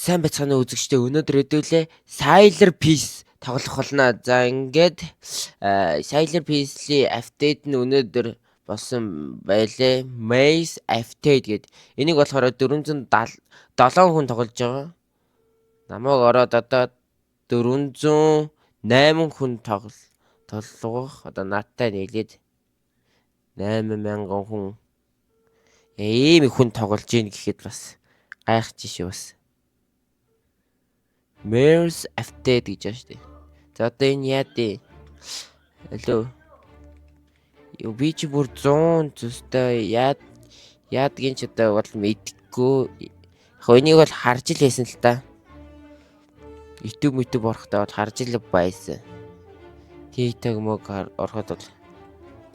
сайн байцгаана уу үзэгчдээ. Өнөөдөр хэдүүлээ Sailor Peace тоглох болно. За ингээд Sailor Peace-ийн апдейт нь өнөөдөр болсон байлээ. Maze update гэд. Энийг болохоор 477 хүн тоглож байгаа. Намайг ороод одоо 408 хүн тоглох. Одоо наадтай нийлээд 8000 хүн. Ийм хүн тоглож ийн гэхэд бас гайхаж бас. Maze update гэж байна шүү дээ. За одоо энэ яа дээ. Алло. Би ч бүр 100 зүстэй яадгийн ч одоо бол мэдгүй. Яг энийг бол харж л байсан л та. YouTube орохтой бол харж л байсан. TikTok мөг ороход бол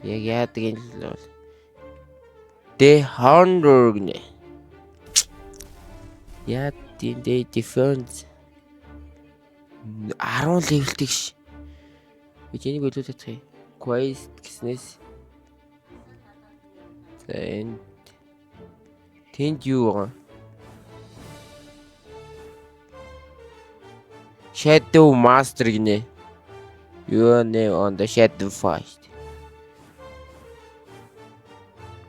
яг яадгийн л бол The Hunter гэнэ. Яад тийм defense 10 левелтэй ш. Би энийг өлөө татах. Quest гэснээс тэнд юу байгаа? Shadow Master гинэ. Your name on the Shadow Fight.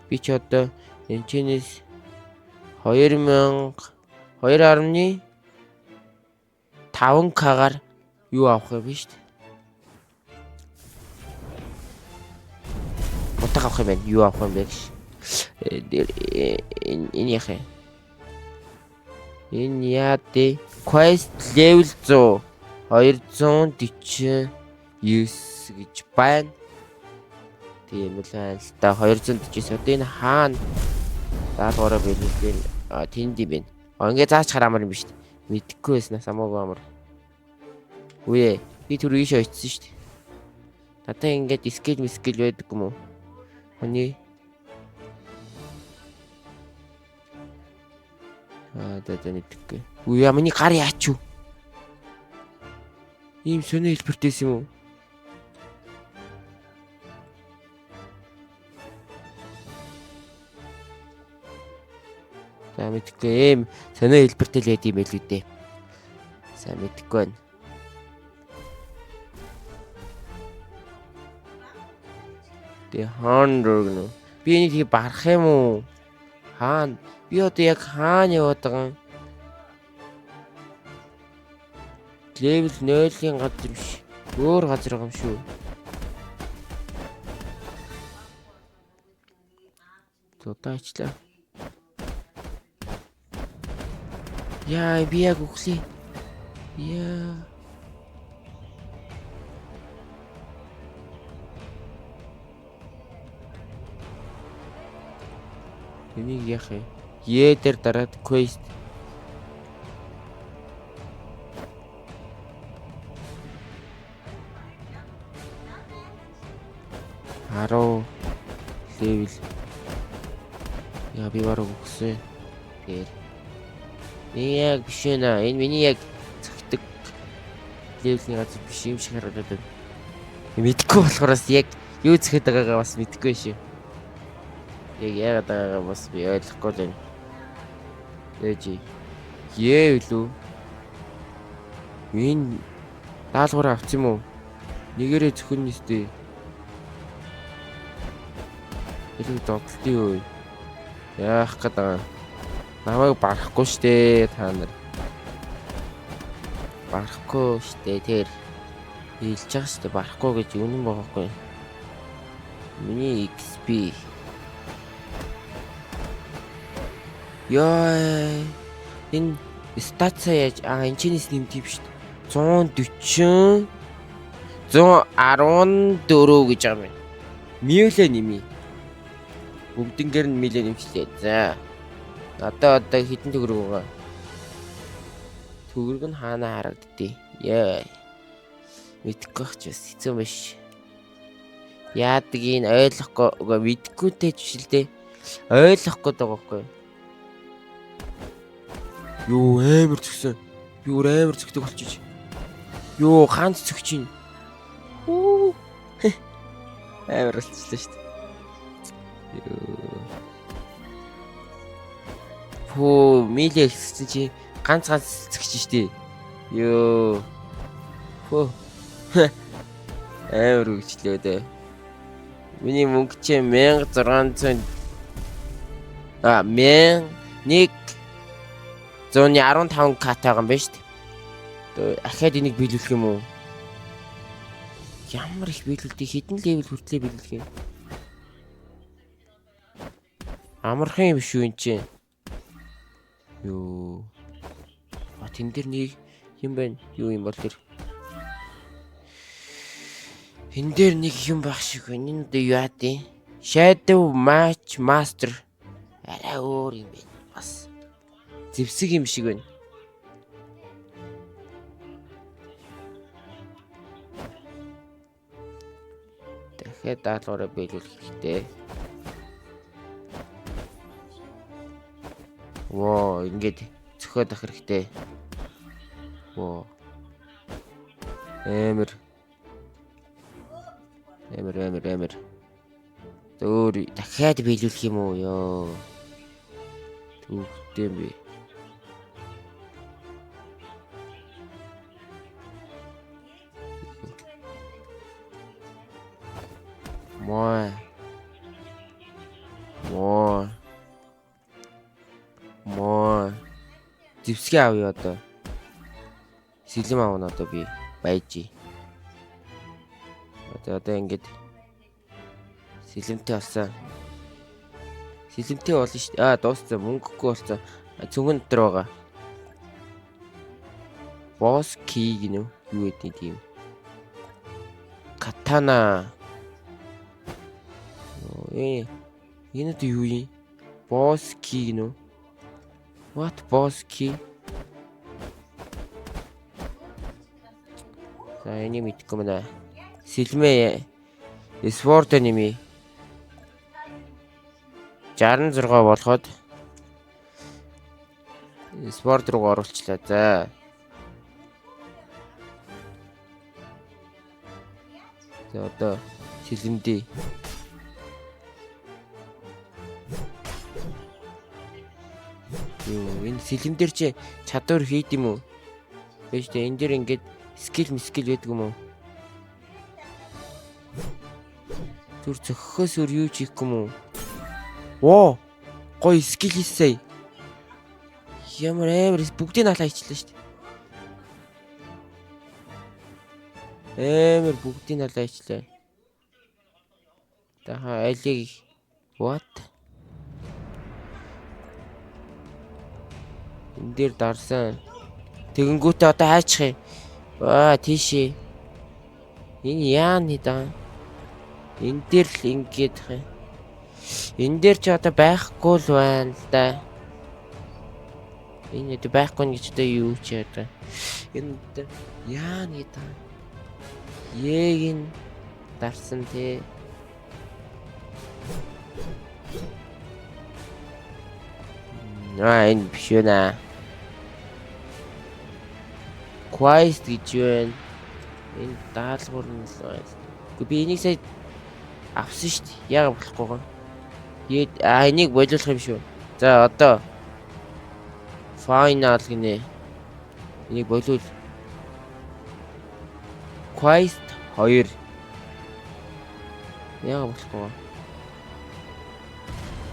Би ч одоо энэ чинээс 2,500,000-аар юу авах юм биш үү? Утга авах юм байна. Юу авах юм бэ гэж. Энэ яхаа. Энэ яа дээ. Quest level 100 249 гэж байна. Тийм л байна л та 249. Одоо энэ хаана даалгавраа биелүүлсэн. Тэнд юм байна. Ингээ заач хараамар юм биш үү? Мэдхгүй байснаас хамаагүй амар. Үе би түр ийш очсон шүү дээ. Надаа ингээд скил байдаг юм уу? Хоны даа мэдхгүй. Үе миний гар яач юу? Ийм сони хэлбэртэйс юм уу? За мэдхгүй ийм сони хэлбэртэй л яд юм байл үү дээ. За мэдхгүй байна. The Hunter гэнэ. Би энийг тийг барах юм уу? Хаана? Би одоо яг хаана яваад байгаа юм? Level 0-ийн газар биш. Өөр газар байгаа юм шүү. Тутаачлаа. Яа, би яг үхлээ. Яа. Энийг яах вэ? Дээр дараад quest. Level. Яа би баруун өгсөн. Тэр. Яг биш нэ. Энэ миний яг цогтөг левелний газар биш юм шиг харагдаад. Мэдгүй болохоос яг юу зэхэд байгаагаа бас мэдгүй шүү. Яг яагаад байгаагаа бас би ойлгохгүй л байна. Ээжи. Юу? Энэ даалгавраа авчих юм уу? Нэгээрээ зөвхөн нэстэй. Илүү догтлын үе. Яах гэдэг. Намайг барахгүй штэ та нар. Барахгүй штэ тэр. Хэлж байгаа штэ барахгүй гэж үнэн бохоогүй. Миний XP. Яа. Энэ стацаа яаж энэ чинээс нэмт юм штэ. 140 114 гэж байгаа юм. Миулээ нэмий. Бүгднгээр нь милээ нэмчлээ. За. Одоо хитэн төгрөг байгаа. Төгрөг нь хаана харагддээ? Яа. Мэдхгүй ч бас хэцүү биш. Яадаг ин ойлгохгүй мэдгүйтэй ч биш л дээ. Ойлгохгүй байгаа байхгүй. Юу амар зөксөн. Би өөр амар зөкдөг болчих. Юу ганц зөкч ин. Амар болчихлоо шүү дээ. Милээ ихсэн чи ганц цэцгч штэ. Ёо. Хөө. Амар үгчлээ дээ. Миний мөнгө чи 1600 1115 кат байгаа юм байна шүү дээ. Тэгээ ахаад энийг биелүүлэх юм уу? Ямар их биелүүлдэг, хэдэн левел хүртлээ биелүүлэх юм? Амархан юм шүү энэ чинь. Юу. Тэн дээр нэг юм байна. Юу юм бол тэр? Энэ дээр нэг юм байх шиг байна. Энэ одоо юу яа? Shadow Match Master. Арай өөр юм байна. Бас зэвсэг юм шиг байна. Дахиад даалгавраа биелүүлэх хэрэгтэй. Воо, ингээд зөхиод ах хэрэгтэй. Воо. Эмэр. Өөр дахиад биелүүлэх юм уу ёо? Түүхтэй би. Моо. Зэвсгээ авъя одоо. Сэлэм аавна одоо би баяжи. Одоо ингэж сэлэмтэй болсон. Сэлэмтэй болно шүү дээ. Дууссан мөнгөгүй болсон. Цүнхэн дотор байгаа. Boss key гинэ үү? Юу гэдэг юм? Katana. Энэ одоо юу юм? Boss key гинэ үү? What boss key? За энийг мэдгүй мэнэ. Сэлмээ Sword нэмий. 66 болоход Sword руу оруулчлаа. За. За одоо сэлэмдээ. Энэ сэлэмдэр чи чадвар хийд юм уу? Биш дээ энэ дэр ингээд скил байдаг юм уу? Түр зөхөхөөс өөр юу ч хийхгүй юм уу? Оо! Гой скил хийсэй. Ямар амар бүгдийг алаа хийчлээ шүү дээ. Амар бүгдийг алаа хийчлээ. Таха алиг what? Энд дээр дарсан. Тэгэнгүүтээ одоо хайчих юм. Тийшээ. Энэ яаны даа. Энд дээр л ингэж хэ. Энэ дээр ч одоо байхгүй л байна л да. Энэ дээр байхгүй гэж одоо юу ч яа. Энэ яаны даа. Ег ин дарсан те. Энэ биш байна. Quest гэж байна. Энэ даалгавар нь л байна. Гэхдээ би энийг сая авсан шүү дээ. Яагаад болохгүй гоо. Энийг болиулах юм шүү. За одоо final гинэ. Энийг болиул. Quest 2. Яагаад болохгүй гоо.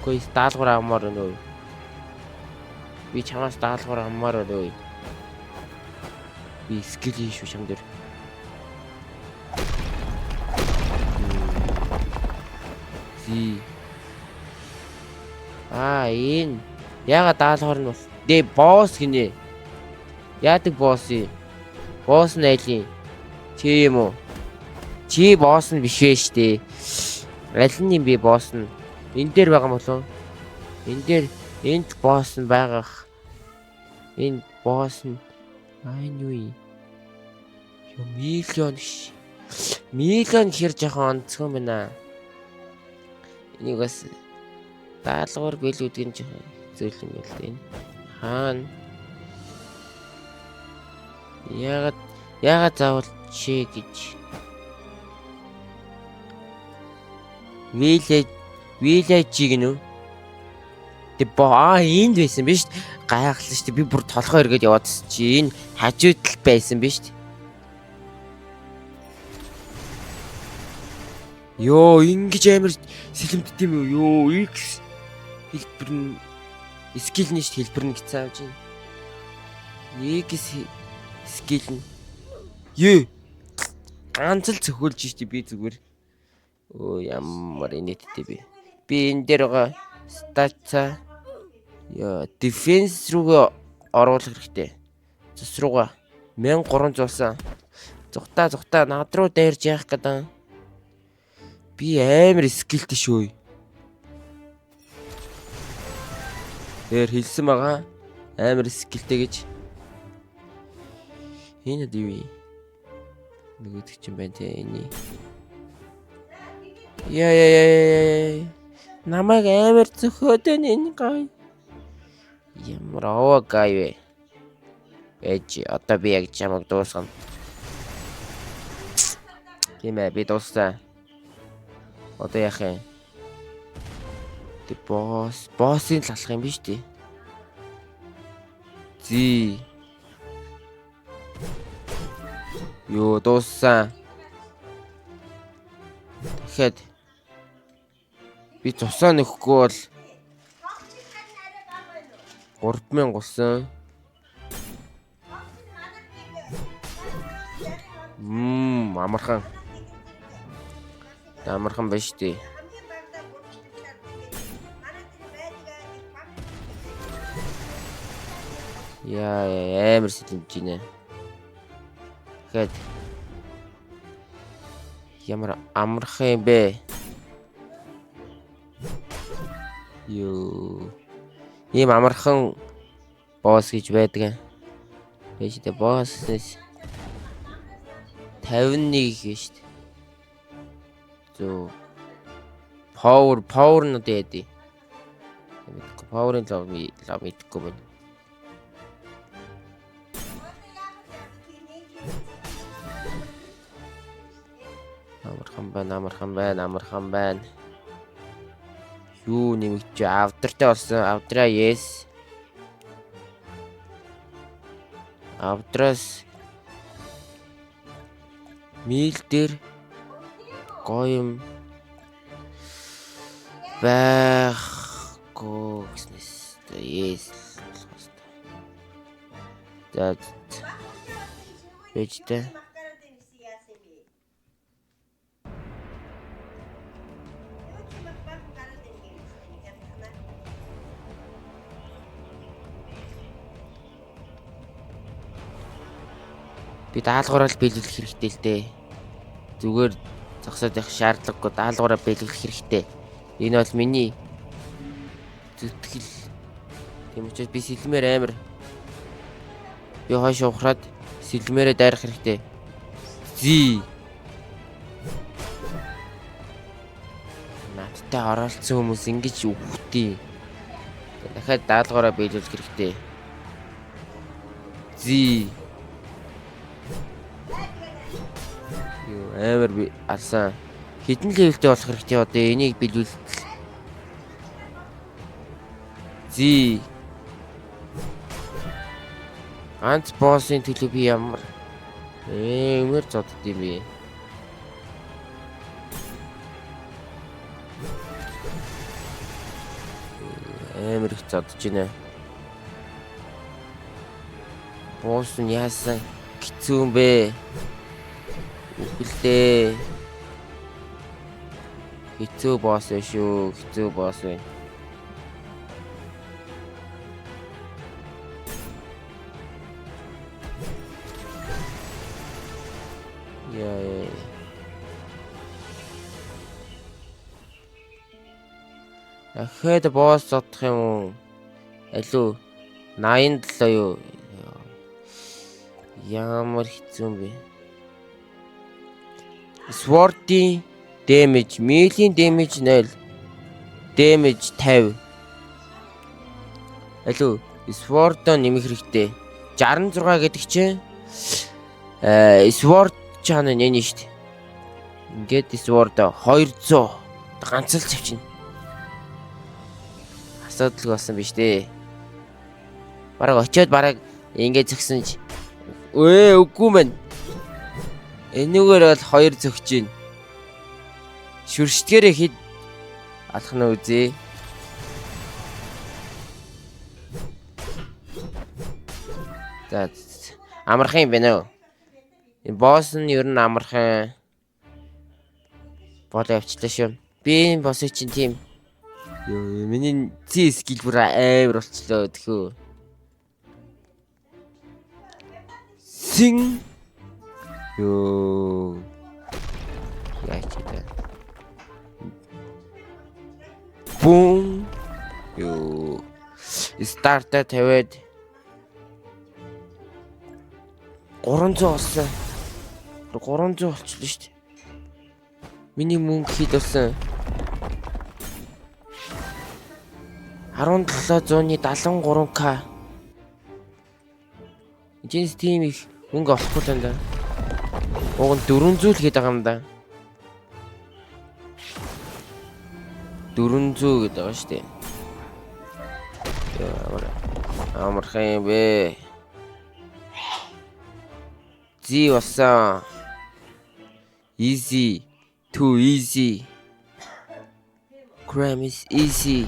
Quest даалгавар авмаар өнөө. Би чамаас даалгавар авмаар өнөө. Би скил хийш шам дээр. Энэ яга даалгавар нь бол босс гинэ. Яадаг босс юм? Босс нь айлын. Чи юм уу? Чи босс нь биш вэ штэ. Аль нь юм бэ босс нь? Энэ дээр байгаа юм болов? Энэ дээр энд босс нь байгаах. Энд босс нь энэ юу юм? Миллион хэр жоохон онцгой байна. Энийг бас даалгавар биелүүлдэг нь жоохон зөөл юм л дээ. Хаана? Яагаад заавал чи гэж? Village гинөө. Энд байсан биз? гайхалтай шүү дээ. Би бүр толгой эргээд яваадсэн чи энэ хажууд л байсан биз дээ. Йоо, ингэж амар сэлэмддэм юм юу? Йоо, X хэлбэр нь скил нь шүү дээ, хэлбэр нь гэсэн авч байна. X скил нь. Ее. Ганц л цохиулж штий би зүгээр. Оо ямар инээдтэй би. Би энэ дээр байгаа статса яа дефенс руугаа оруулах хэрэгтэй. Цус руугаа 1300-сан. Зүгтаа над руу дайрж яах гэдэг. Би амар скилтэй шүү. Тэр хэлсэн байгаа. Амар скилтэй гэж. Энэ дэви. Нөгөөдөг чинь байна те энэ. Яа. Намайг амар зөхөөд энэ гай. Ямар аваа гай вэ? Ээж одоо би яг чамайг дуусгана. Тийм ээ би дууссан. Одоо яах юм? Тэ боссын л алах юм биш үү? Зи. Йоо дууссан. Тэгэхэд би цусаа нөхгүй бол 3000 гусан. Амархан. Амархан байж тээ. Яа амар сэлэмж гинэ. Тэгэхэд ямар амархан юм бэ? Юу. Ийм амархан босс гэж байдаг. Байж тээ босс 51 гэж шүү дээ. Зөө power нь одоо яа. Power-ын лав мэдхгүй байна. Амархан байна. Юу нэмэгч авдартай болсон. Авдраа yes. Авдраас мил дээр гоё юм байхгүй гэснээс yes. За бэжтэй. Би даалгавраа биелүүлэх хэрэгтэй л дээ. Зүгээр зогсоод явах шаардлагагүй даалгавраа биелүүлэх хэрэгтэй. Энэ бол миний зүтгэл. Тийм учраас би сэлмээр амар. Би хойш ухраад сэлмээрээ дайрах хэрэгтэй. Зи. Надтай оролцсон хүмүүс ингэж үхтий. Дахиад даалгавраа биелүүлэх хэрэгтэй. Зи. Амар би алсан. Хэдэн левелтэй болох хэрэгтэй одоо энийг биелүүлэх. Зи. Ганц боссын төлөв би ямар эмэр зодд юм бэ? Амар их зодж байна. Босс нь яасан хэцүү юм бэ? Үхэлтэй. Хэцүү босс шүү. Хэцүү босс вэ. Яа. Ахад босс зодох юм уу? Алуу 87 юу? Ямар хэцүү юм бэ? Sword-ийн damage, melee damage 0. Damage 50. Алуу, Sword-оо нэмэх хэрэгтэй. 66 гэдэг чинь Sword чанаа нэ шүү дээ. Ингээд Sword 200 ганц л завчна. Асуудал болсон биз дээ. Бараг очиод бараг ингэж зөксөн ч. Үгүй мэн. Энүүгээр бол 2 зөгч гин. Шүршдгээрээ хэд алах нь үзье. За амархан юм байна уу? Энэ босс нь ер нь амархан болоо явчлаа шүү. Би энэ боссыг чинь тийм ёо миний C скил бүр амар болчлоо тэхүү. Син ёо яач вэ? Бум ёо старта тавиад 300 болсон. 300 болчихлоо шүү дээ. Миний мөнгө хэд болсон? 1773k. Эцэс тийм их мөнгө олохгүй л энэ. Уг нь 400 л хэд байгаа юм да. 400 гэдэг байгаа шүү дээ. Амархан юм бэ. Зи болсон. Easy. Too easy. Crime is easy.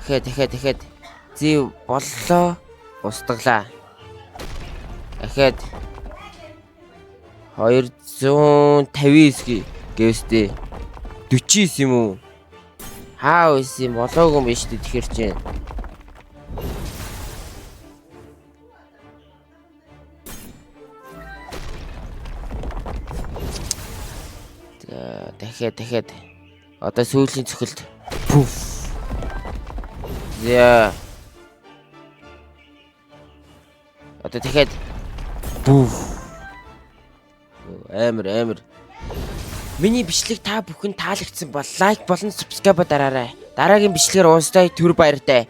Дахиад зи боллоо. Устглаа. Дахиад 259 гэвстэй 49 юм уу? Хаа вэ юм болоогүй юм биш үү тэгэхэр чинь. Дахиад одоо сүүлийн цохилт пүф. За одоо дахиад пүф. Амар. Миний бичлэг та бүхэн таалагдсан бол лайк болон subscribe дараарай. Дараагийн бичлэгээр уулзъя. Түр баяртай.